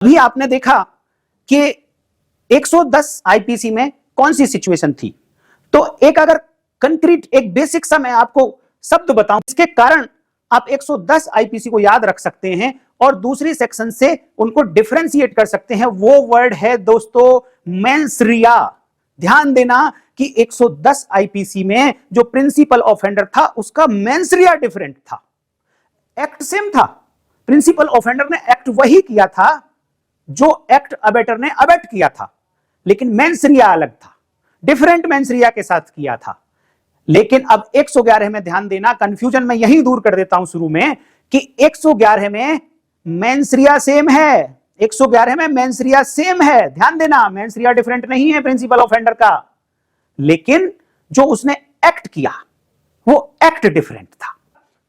अभी आपने देखा कि 110 आईपीसी में कौन सी सिचुएशन थी। तो एक अगर कंक्रीट एक बेसिक सा मैं आपको शब्द बताऊं, इसके कारण आप 110 आईपीसी को याद रख सकते हैं और दूसरी सेक्शन से उनको डिफरेंशिएट कर सकते हैं। वो वर्ड है दोस्तों मेंस रिया। ध्यान देना कि 110 आईपीसी में जो प्रिंसिपल ऑफेंडर था उसका मेंस रिया डिफरेंट था, एक्ट सेम था। प्रिंसिपल ऑफेंडर ने एक्ट वही किया था जो एक्ट अबेटर ने अबेट किया था, लेकिन मेंस रिया अलग था, डिफरेंट मेंस रिया के साथ किया था। लेकिन अब 111 में ध्यान देना, कंफ्यूजन में यही दूर कर देता हूं शुरू में कि 111 में मेंस रिया सेम है, 111 में मेंस रिया सेम है। ध्यान देना, मेंस रिया डिफरेंट नहीं है प्रिंसिपल ऑफेंडर का, लेकिन जो उसने एक्ट किया वो एक्ट डिफरेंट था।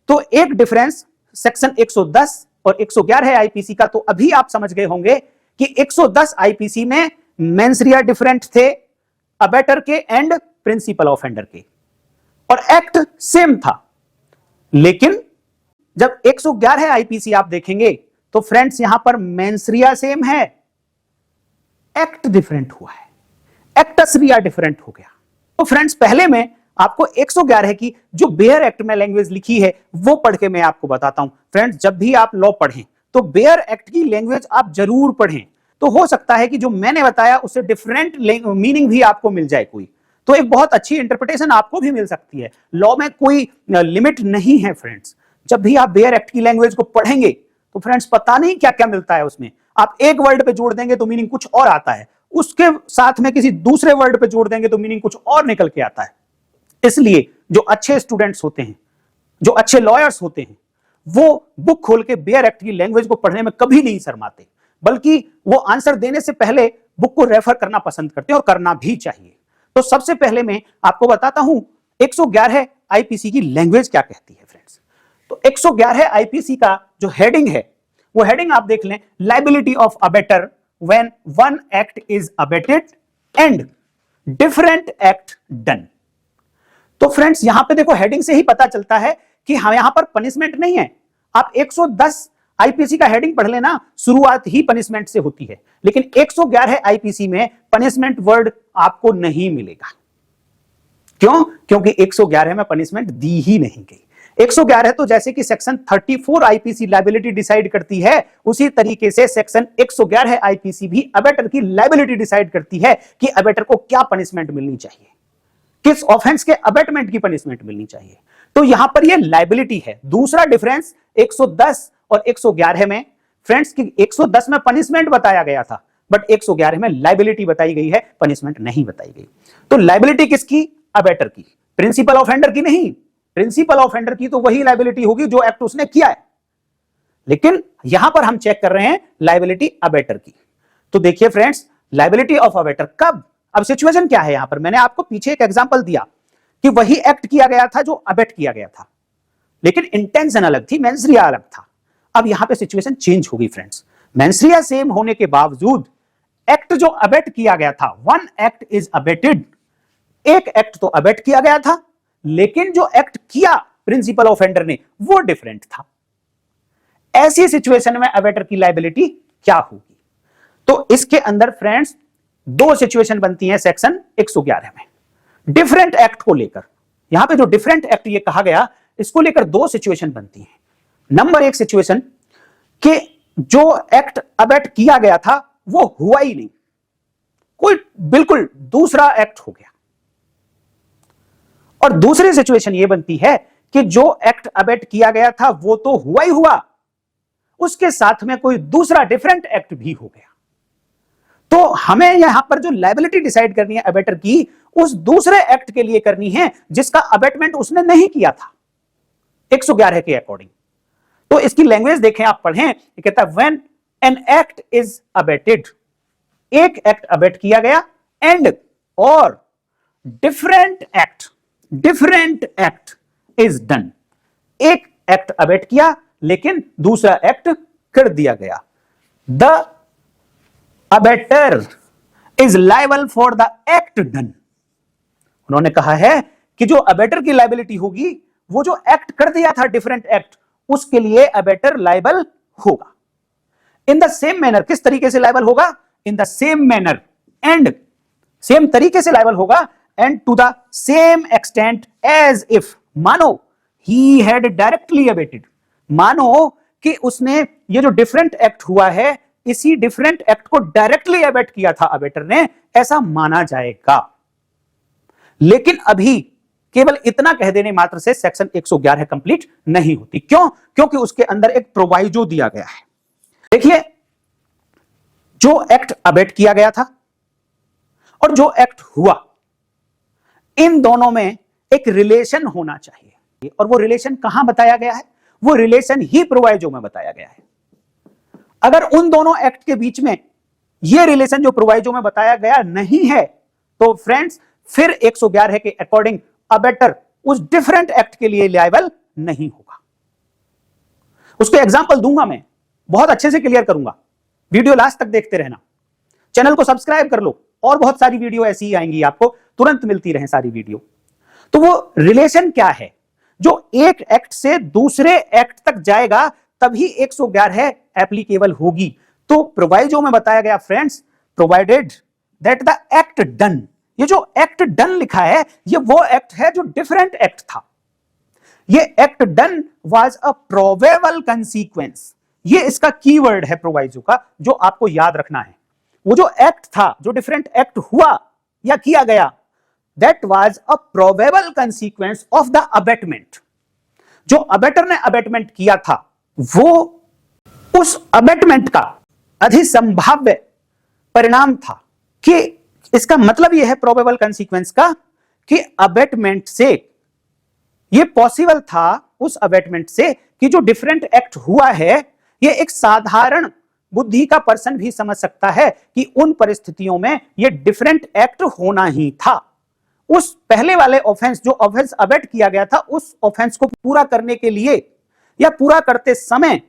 तो एक डिफरेंस सेक्शन 110 और 111 आईपीसी का। तो अभी आप समझ गए होंगे कि 110 आईपीसी में मेंस रिया डिफरेंट थे अबेटर के एंड प्रिंसिपल ऑफेंडर के, और एक्ट सेम था। लेकिन जब 111 आईपीसी आप देखेंगे तो फ्रेंड्स यहां पर मेंस रिया सेम है, एक्ट डिफरेंट हुआ है, एक्टस रिया डिफरेंट हो गया। तो फ्रेंड्स पहले में आपको 111 की जो बेयर एक्ट में लैंग्वेज लिखी है वो पढ़ के मैं आपको बताता हूं। फ्रेंड्स जब भी आप लॉ पढ़ें तो बेयर एक्ट की लैंग्वेज आप जरूर पढ़ें। तो हो सकता है कि जो मैंने बताया उससे डिफरेंट मीनिंग भी आपको मिल जाए कोई, तो एक बहुत अच्छी इंटरप्रिटेशन आपको भी मिल सकती है। लॉ में कोई लिमिट नहीं है फ्रेंड्स। जब भी आप बेयर एक्ट की लैंग्वेज को पढ़ेंगे तो फ्रेंड्स पता नहीं क्या क्या मिलता है उसमें। आप एक वर्ड पे जोड़ देंगे तो मीनिंग कुछ और आता है, उसके साथ में किसी दूसरे वर्ड पे जोड़ देंगे तो मीनिंग कुछ और निकल के आता है। इसलिए जो अच्छे स्टूडेंट्स होते हैं, जो अच्छे लॉयर्स होते हैं, वो बुक खोल के बेयर एक्ट की लैंग्वेज को पढ़ने में कभी नहीं शर्माते, बल्कि वो आंसर देने से पहले बुक को रेफर करना पसंद करते हैं, और करना भी चाहिए। तो सबसे पहले मैं आपको बताता हूं 111 आईपीसी की लैंग्वेज क्या कहती है फ्रेंड्स। तो 111 आईपीसी का जो हेडिंग है वो हेडिंग आप देख लें, liability of abettor when one act is abetted and different act done. तो फ्रेंड्स यहां पे देखो हेडिंग से ही पता चलता है कि हम यहां पर पनिशमेंट नहीं है। आप 110 आईपीसी का हेडिंग पढ़ लेना, शुरुआत ही पनिशमेंट से होती है, लेकिन 111 आईपीसी में पनिशमेंट वर्ड आपको नहीं मिलेगा। क्यों? क्योंकि 111 में पनिशमेंट दी ही नहीं गई। 111 तो जैसे कि सेक्शन 34 आईपीसी लायबिलिटी डिसाइड करती है, उसी तरीके से सेक्शन 111 आईपीसी भी अबेटर की लायबिलिटी डिसाइड करती है कि अबेटर को क्या पनिशमेंट मिलनी चाहिए, किस ऑफेंस के अबेटमेंट की पनिशमेंट मिलनी चाहिए। तो यहां पर ये लायबिलिटी है। दूसरा डिफरेंस 110 और 111 में फ्रेंड्स की 110 में पनिशमेंट बताया गया था, बट 111 में लायबिलिटी बताई गई है, पनिशमेंट नहीं बताई गई। तो लायबिलिटी किसकी? अबेटर की, प्रिंसिपल ऑफेंडर की नहीं। प्रिंसिपल ऑफेंडर की तो वही लायबिलिटी होगी जो एक्ट उसने किया है, लेकिन यहां पर हम चेक कर रहे हैं लायबिलिटी अबेटर की। तो देखिए फ्रेंड्स, लायबिलिटी ऑफ अबेटर कब? अब सिचुएशन क्या है यहां पर? मैंने आपको पीछे एक एग्जांपल दिया कि वही एक्ट किया गया था जो अबेट किया गया था, लेकिन इंटेंशन अलग थी, मेंस रिया अलग था। अब यहां पे सिचुएशन चेंज होगी फ्रेंड्स। मेंस रिया सेम होने के बावजूद एक्ट जो अबेट किया गया था, वन एक्ट इज अबेटेड, एक एक्ट तो अबेट किया गया था, लेकिन जो एक्ट किया प्रिंसिपल ऑफेंडर ने वो डिफरेंट था। ऐसी सिचुएशन में अबेटर की लायबिलिटी क्या होगी? तो इसके अंदर फ्रेंड्स दो सिचुएशन बनती हैं सेक्शन 111 में डिफरेंट एक्ट को लेकर। यहां पे जो डिफरेंट एक्ट ये कहा गया, इसको लेकर दो सिचुएशन बनती हैं। नंबर एक सिचुएशन कि जो एक्ट अबेट किया गया था वो हुआ ही नहीं, कोई बिल्कुल दूसरा एक्ट हो गया। और दूसरी सिचुएशन ये बनती है कि जो एक्ट अबेट किया गया था वो तो हुआ ही हुआ, उसके साथ में कोई दूसरा डिफरेंट एक्ट भी हो गया। तो हमें यहां पर जो लायबिलिटी डिसाइड करनी है अबेटर की, उस दूसरे एक्ट के लिए करनी है जिसका अबेटमेंट उसने नहीं किया था 111 के अकॉर्डिंग। तो इसकी लैंग्वेज देखें, आप पढ़ें, ये कहता है when an act is abetted, एक एक्ट अबेट किया गया, एंड और डिफरेंट एक्ट इज डन, एक एक्ट अबेट किया लेकिन दूसरा एक्ट कर दिया गया। The abettor is liable for the act done. उन्होंने कहा है कि जो अबेटर की लायबिलिटी होगी वो जो एक्ट कर दिया था डिफरेंट एक्ट, उसके लिए अबेटर लायबल होगा। इन द सेम मैनर, किस तरीके से लायबल होगा? In the same manner and, same तरीके से लायबल होगा and to the same extent as if, मानो ही हैड डायरेक्टली अबेटेड, मानो कि उसने ये जो डिफरेंट एक्ट हुआ है इसी डिफरेंट एक्ट को डायरेक्टली अबेट किया था अबेटर ने, ऐसा माना जाएगा। लेकिन अभी केवल इतना कह देने मात्र से सेक्शन 111 कंप्लीट नहीं होती। क्यों? क्योंकि उसके अंदर एक प्रोवाइजो दिया गया है। देखिए, जो एक्ट अबेट किया गया था और जो एक्ट हुआ, इन दोनों में एक रिलेशन होना चाहिए, और वो रिलेशन कहां बताया गया है? वो रिलेशन ही प्रोवाइजो में बताया गया है। अगर उन दोनों एक्ट के बीच में ये रिलेशन जो प्रोवाइजो में बताया गया नहीं है, तो फ्रेंड्स फिर 111 के अकॉर्डिंग अबेटर उस डिफरेंट एक्ट के लिए लायबल नहीं होगा। उसके एग्जांपल दूंगा, मैं बहुत अच्छे से क्लियर करूंगा, वीडियो लास्ट तक देखते रहना, चैनल को सब्सक्राइब कर लो, और बहुत सारी वीडियो ऐसी ही आएंगी, आपको तुरंत मिलती रहे सारी वीडियो। तो वो रिलेशन क्या है? जो एक एक्ट से दूसरे एक्ट तक जाएगा तभी 111 एप्लीकेबल होगी। तो प्रोवाइजो में बताया गया friends, provided that the act done, ये जो एक्ट डन लिखा है ये वो एक्ट है जो डिफरेंट एक्ट था। ये act done was a probable consequence, ये इसका कीवर्ड है प्रोवाइजो का, जो आपको याद रखना है। वो जो एक्ट था, जो डिफरेंट एक्ट हुआ या किया गया, that was a probable consequence of the abetment. जो अबेटर ने अबेटमेंट किया था, वो उस अबेटमेंट का अधिसंभाव्य परिणाम था। कि इसका मतलब यह है प्रोबेबल कंसीक्वेंस का, कि अबेटमेंट से यह पॉसिबल था, उस अबेटमेंट से, कि जो डिफरेंट एक्ट हुआ है, यह एक साधारण बुद्धि का पर्सन भी समझ सकता है कि उन परिस्थितियों में यह डिफरेंट एक्ट होना ही था। उस पहले वाले ऑफेंस, जो ऑफेंस अबेट किया गया था, उस ऑफेंस को पूरा करने के लिए या पूरा करते समय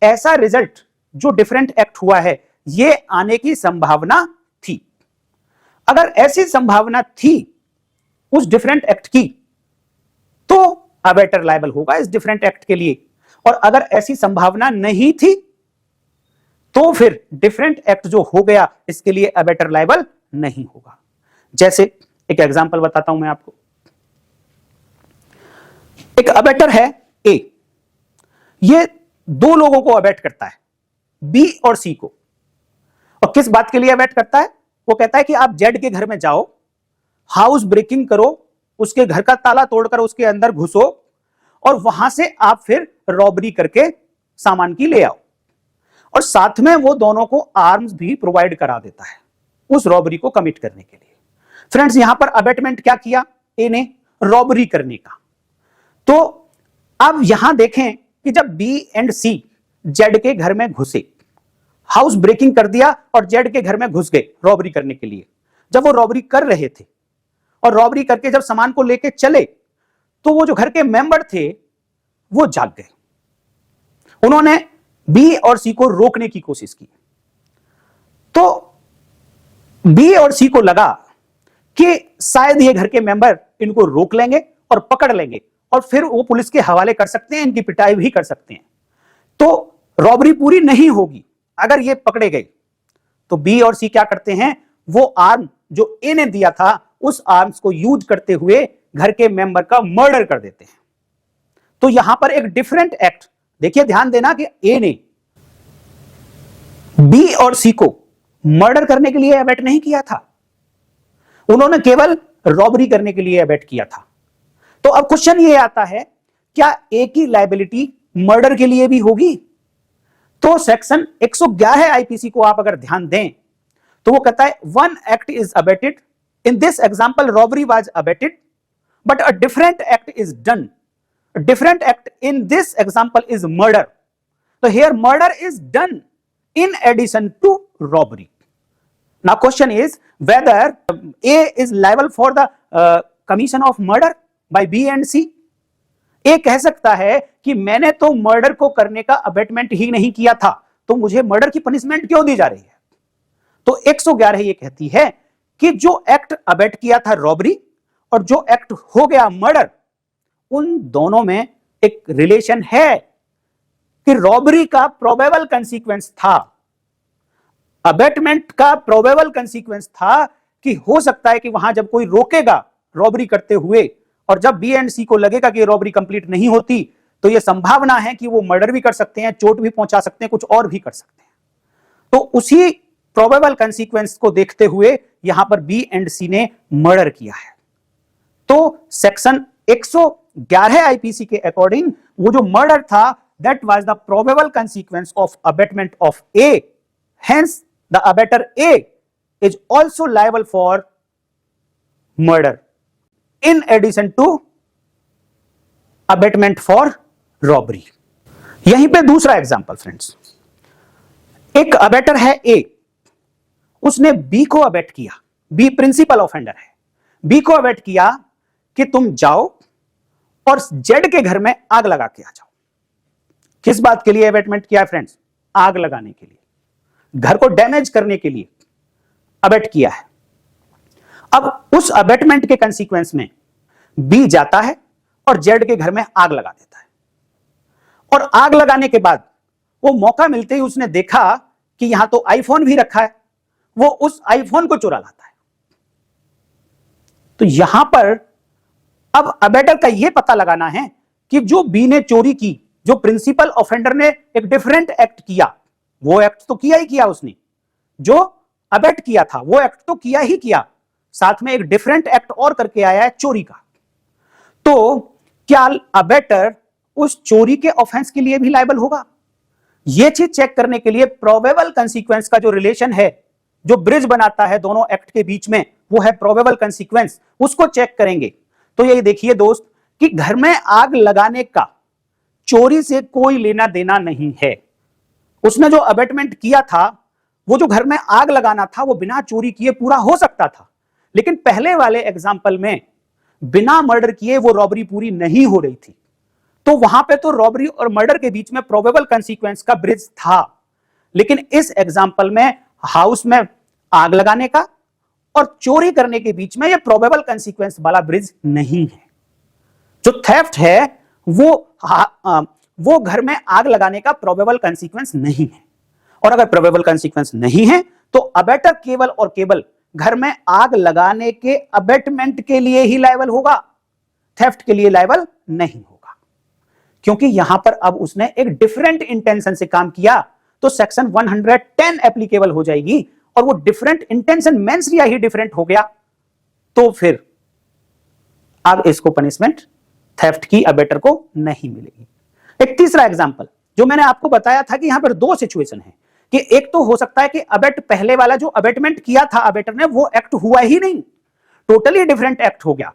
ऐसा रिजल्ट जो डिफरेंट एक्ट हुआ है, यह आने की संभावना थी। अगर ऐसी संभावना थी उस डिफरेंट एक्ट की, तो अबेटर लायबल होगा इस डिफरेंट एक्ट के लिए, और अगर ऐसी संभावना नहीं थी तो फिर डिफरेंट एक्ट जो हो गया इसके लिए अबेटर लायबल नहीं होगा। जैसे एक एग्जांपल बताता हूं मैं आपको। एक अबेटर है ए, ये दो लोगों को अबेट करता है, बी और सी को। और किस बात के लिए अबेट करता है? वो कहता है कि आप जेड के घर में जाओ, हाउस ब्रेकिंग करो, उसके घर का ताला तोड़कर उसके अंदर घुसो, और वहां से आप फिर रॉबरी करके सामान की ले आओ। और साथ में वो दोनों को आर्म्स भी प्रोवाइड करा देता है उस रॉबरी को कमिट करने के लिए। फ्रेंड्स, यहां पर अबेटमेंट क्या किया ए ने? रॉबरी करने का। तो अब यहां देखें कि जब बी एंड सी जेड के घर में घुसे, हाउस ब्रेकिंग कर दिया और जेड के घर में घुस गए रॉबरी करने के लिए। जब वो रॉबरी कर रहे थे और रॉबरी करके जब सामान को लेके चले, तो वो जो घर के मेंबर थे वो जाग गए। उन्होंने बी और सी को रोकने की कोशिश की। तो बी और सी को लगा कि शायद ये घर के मेंबर इनको रोक लेंगे और पकड़ लेंगे, और फिर वो पुलिस के हवाले कर सकते हैं, इनकी पिटाई भी कर सकते हैं। तो रॉबरी पूरी नहीं होगी अगर ये पकड़े गए। तो बी और सी क्या करते हैं? वो आर्म जो ए ने दिया था, उस आर्म्स को यूज करते हुए घर के मेंबर का मर्डर कर देते हैं। तो यहां पर एक डिफरेंट एक्ट, देखिए ध्यान देना कि ए ने बी और सी को मर्डर करने के लिए अबेट नहीं किया था, उन्होंने केवल रॉबरी करने के लिए अबेट किया था। तो अब क्वेश्चन ये आता है, क्या ए की लायबिलिटी मर्डर के लिए भी होगी? तो सेक्शन 111 आईपीसी को आप अगर ध्यान दें तो वो कहता है one act is abetted, in this example robbery was abetted, but a different act is done, different act in this example is murder. तो here murder is done in addition to robbery. Now question is whether A is liable for the commission of murder by B and C. A कह सकता है कि मैंने तो murder को करने का अबेटमेंट ही नहीं किया था, तो मुझे मर्डर की पनिशमेंट क्यों दी जा रही है? तो 111 ये कहती है कि जो एक्ट अबेट किया था रॉबरी और जो एक्ट हो गया मर्डर, उन दोनों में एक रिलेशन है कि रॉबरी का प्रोबेबल कंसीक्वेंस था अबेटमेंट का प्रोबेबल कंसीक्वेंस था कि हो सकता है कि वहां जब कोई रोकेगा रॉबरी करते हुए और जब बी एंड सी को लगेगा कि रॉबरी कंप्लीट नहीं होती तो यह संभावना है कि वो मर्डर भी कर सकते हैं, चोट भी पहुंचा सकते हैं, कुछ और भी कर सकते हैं। तो उसी प्रोबेबल कंसीक्वेंस को देखते हुए यहां पर बी एंड सी ने मर्डर किया है। तो सेक्शन 111 आईपीसी के अकॉर्डिंग वो जो मर्डर था that was the probable consequence of abetment of A, hence the abettor A is also liable for murder in addition to abetment for robbery. यहीं पे दूसरा एग्जांपल फ्रेंड्स, एक अबेटर है ए, उसने बी को अबेट किया, बी प्रिंसिपल ऑफेंडर है, B को अबेट किया कि तुम जाओ और जेड के घर में आग लगा के आ जाओ। किस बात के लिए अबेटमेंट किया है फ्रेंड्स? आग लगाने के लिए, घर को डैमेज करने के लिए अबेट किया है। अब उस अबेटमेंट के कंसीक्वेंस में बी जाता है और जेड के घर में आग लगा देता है, और आग लगाने के बाद वो मौका मिलते ही उसने देखा कि यहां तो आईफोन भी रखा है, वो उस आईफोन को चुरा लाता है। तो यहां पर अब अबेटर का यह पता लगाना है कि जो बी ने चोरी की, जो प्रिंसिपल ऑफेंडर ने एक डिफरेंट एक्ट किया, वो एक्ट तो किया ही किया उसने, जो अबेट किया था वो एक्ट तो किया ही किया, साथ में एक डिफरेंट एक्ट और करके आया है चोरी का। तो क्या अबेटर उस चोरी के ऑफेंस के लिए भी लायबल होगा? यह चीज चेक करने के लिए प्रोबेबल कंसीक्वेंस का जो रिलेशन है, जो ब्रिज बनाता है दोनों एक्ट के बीच में, वो है प्रोबेबल कंसीक्वेंस, उसको चेक करेंगे। तो ये देखिए दोस्त कि घर में आग लगाने का चोरी से कोई लेना देना नहीं है। उसने जो अबेटमेंट किया था, वो जो घर में आग लगाना था, वो बिना चोरी किए पूरा हो सकता था, लेकिन पहले वाले एग्जाम्पल में बिना मर्डर किए वो रॉबरी पूरी नहीं हो रही थी। तो वहां पे तो रॉबरी और मर्डर के बीच में प्रोबेबल कंसीक्वेंस का ब्रिज था, लेकिन इस एग्जाम्पल में हाउस में आग लगाने का और चोरी करने के बीच में यह प्रोबेबल कंसीक्वेंस वाला ब्रिज नहीं है। जो थेफ्ट है वो घर में आग लगाने का प्रोबेबल कंसीक्वेंस नहीं है, और अगर प्रोबेबल कंसीक्वेंस नहीं है तो अबेटर केवल और केवल घर में आग लगाने के अबेटमेंट के लिए ही लायबल होगा, थेफ्ट के लिए लायबल नहीं होगा, क्योंकि यहां पर अब उसने एक डिफरेंट इंटेंशन से काम किया। तो सेक्शन 110 एप्लीकेबल हो जाएगी, और वो डिफरेंट इंटेंशन मेंस रिया ही डिफरेंट हो गया, तो फिर अब इसको पनिशमेंट थेफ्ट की अबेटर को नहीं मिलेगी। एक तीसरा एग्जांपल जो मैंने आपको बताया था कि यहां पर दो सिचुएशन है, कि एक तो हो सकता है कि अबेट पहले वाला जो अबेटमेंट किया था अबेटर ने, वो एक्ट हुआ ही नहीं, टोटली डिफरेंट एक्ट हो गया।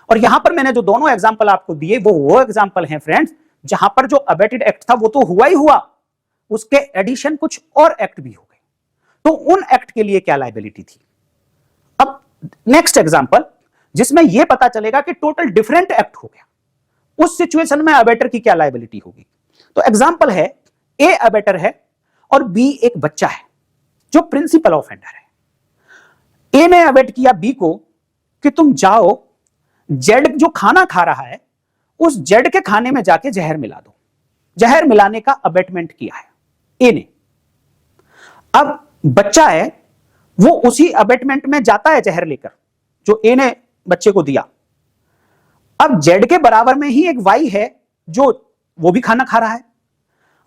और यहां पर मैंने जो दोनों एग्जांपल आपको दिए वो एग्जांपल हैं फ्रेंड्स जहां पर जो अबेटेड एक्ट था वो तो हुआ ही हुआ, उसके एडिशन कुछ और एक्ट भी हो गए। तो उन एक्ट के लिए क्या लायबिलिटी थी? अब नेक्स्ट एग्जांपल जिसमें यह पता चलेगा कि टोटल डिफरेंट एक्ट हो गया, उस सिचुएशन में अबेटर की क्या लायबिलिटी होगी। तो एग्जांपल है, ए अबेटर है और बी एक बच्चा है जो प्रिंसिपल ऑफेंडर है। ए ने अबेट किया बी को कि तुम जाओ, जेड जो खाना खा रहा है उस जेड के खाने में जाके जहर मिला दो। जहर मिलाने का अबेटमेंट किया है ए ने। अब बच्चा है, वो उसी अबेटमेंट में जाता है जहर लेकर जो ए ने बच्चे को दिया। अब जेड के बराबर में ही एक वाई है जो वो भी खाना खा रहा है।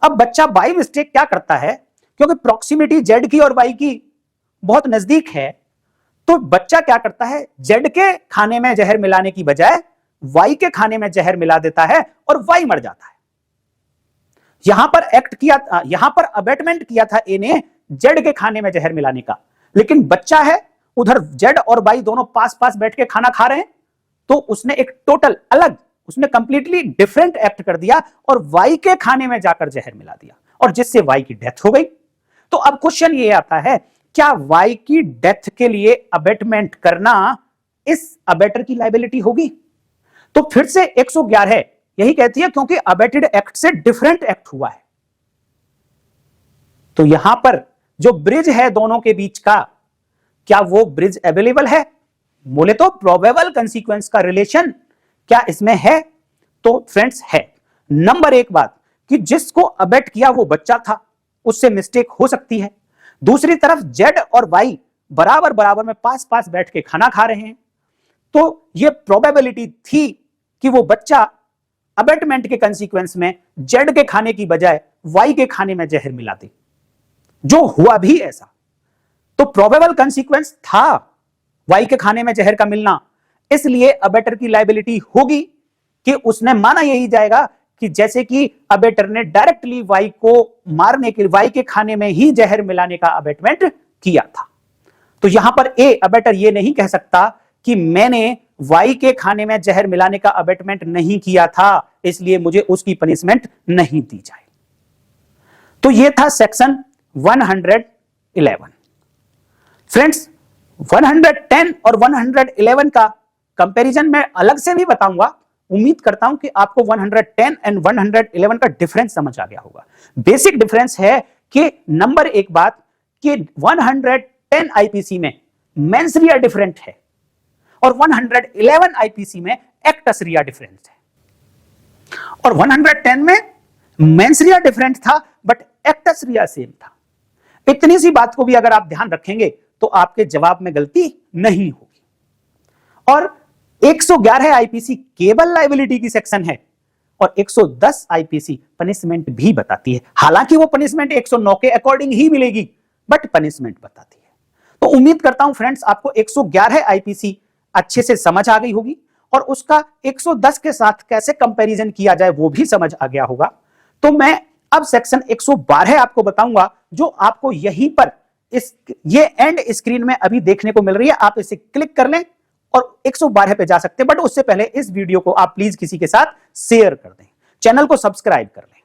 अब बच्चा बाय मिस्टेक क्या करता है, क्योंकि प्रॉक्सिमिटी जेड की और वाई की बहुत नजदीक है, तो बच्चा क्या करता है, जेड के खाने में जहर मिलाने की बजाय वाई के खाने में जहर मिला देता है और वाई मर जाता है। यहां पर एक्ट किया, यहां पर अबेटमेंट किया था ए ने जेड के खाने में जहर मिलाने का, लेकिन बच्चा है उधर जेड और वाई दोनों पास पास बैठ के खाना खा रहे हैं, तो उसने एक टोटल अलग, उसने कंप्लीटली डिफरेंट एक्ट कर दिया और वाई के खाने में जाकर जहर मिला दिया, और जिससे वाई की डेथ हो गई। तो अब क्वेश्चन ये आता है, क्या वाई की डेथ के लिए अबेटमेंट करना इस अबेटर की लायबिलिटी होगी? तो फिर से 111 यही कहती है, क्योंकि अबेटेड एक्ट से डिफरेंट एक्ट हुआ है। तो यहां पर जो ब्रिज है दोनों के बीच का, क्या वो ब्रिज अवेलेबल है? बोले तो प्रोबेबल कंसीक्वेंस का रिलेशन क्या इसमें है? तो फ्रेंड्स है। नंबर एक बात कि जिसको अबेट किया वो बच्चा था, उससे मिस्टेक हो सकती है। दूसरी तरफ जेड और वाई बराबर बराबर में पास पास बैठ के खाना खा रहे हैं, तो यह प्रोबेबिलिटी थी कि वो बच्चा अबेटमेंट के कंसीक्वेंस में जेड के खाने की बजाय वाई के खाने में जहर मिला दे, जो हुआ भी ऐसा। तो प्रोबेबल कंसीक्वेंस था वाई के खाने में जहर का मिलना, इसलिए अबेटर की लायबिलिटी होगी कि उसने माना यही जाएगा कि जैसे कि अबेटर ने डायरेक्टली वाई को मारने के, वाई के खाने में ही जहर मिलाने का अबेटमेंट किया था। तो यहां पर ए अबेटर ये नहीं कह सकता कि मैंने वाई के खाने में जहर मिलाने का अबेटमेंट नहीं किया था, इसलिए मुझे उसकी पनिशमेंट नहीं दी जाए। तो यह था सेक्शन 111। फ्रेंड्स, 110 और 111 का कंपैरिजन मैं अलग से भी बताऊंगा। उम्मीद करता हूं कि आपको 110 एंड 111 का डिफरेंस समझ आ गया होगा। बेसिक डिफरेंस है कि नंबर एक बात कि 110 आईपीसी में मेंस रिया डिफरेंट है और 111 आईपीसी में एक्टस रिया डिफरेंट है। और 110 में मेंस रिया डिफरेंट था बट एक्टस रिया सेम था। इतनी सी बात को भी अगर आप ध्यान रखेंगे तो आपके जवाब में गलती नहीं होगी। और 111 आईपीसी केवल लायबिलिटी की सेक्शन है और 110 आईपीसी पनिशमेंट भी बताती है। हालांकि वो पनिशमेंट 109 के अकॉर्डिंग ही मिलेगी बट पनिशमेंट बताती है। तो उम्मीद करता हूं फ्रेंड्स आपको 111 आईपीसी अच्छे से समझ आ गई होगी और उसका 110 के साथ कैसे कंपैरिजन किया जाए वो भी समझ आ गया होगा। तो मैं अब सेक्शन 112 आपको बताऊंगा, जो आपको यहीं पर ये एंड स्क्रीन में अभी देखने को मिल रही है। आप इसे क्लिक कर लें और 112 पे जा सकते हैं, बट उससे पहले इस वीडियो को आप प्लीज किसी के साथ शेयर कर दें, चैनल को सब्सक्राइब कर लें।